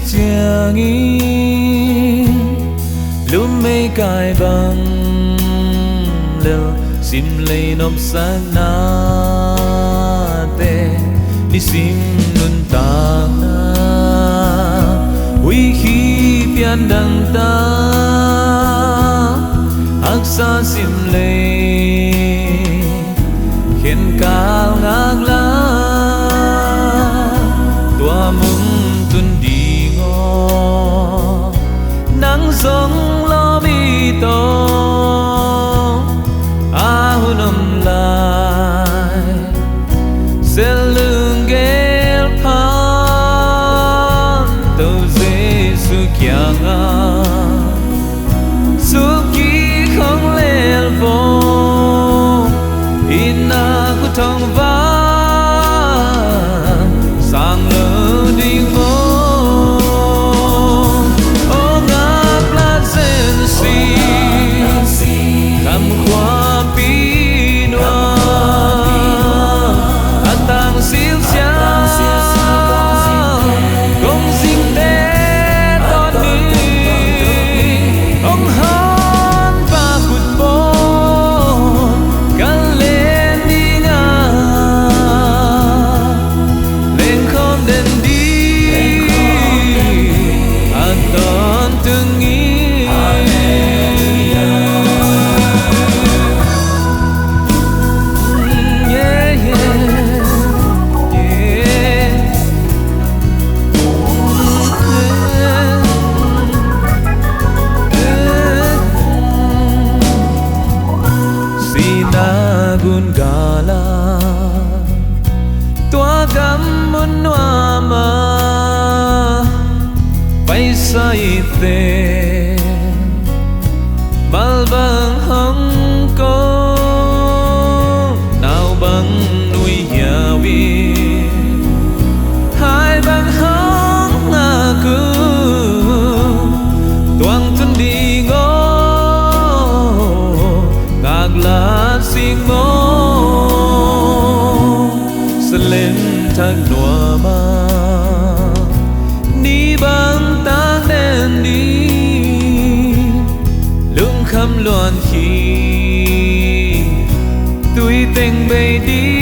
chiang in lum mây cài bằng lều sim lấy nôm sa na te ni sim nun ta huy khi pian đằng ta ác sa sim lấy khen cao ngang la tua mung tuân đi ngô nắng giống lo mi to a hun lại sẽ lưng ghé phan tàu dễ su kia nga su ki không lẽ vô ina ku thong va sang lơ đi ngô ô ngã pla zen si kham khoa pi noa atang sil sia gong sing te ton ni ông han pa kut bon kan lên đi nga lên khom den đi aton từng nghĩ gun gala tua gam mun noa ma pai sai te mal bang hong ko nào bang nuôi nhà vi hai bang hong na ku tuang thân đi ngô ngạc là xin ngô lên thang noa ma ni bang tang đen đi lung khăm loan khi tuổi tình bay đi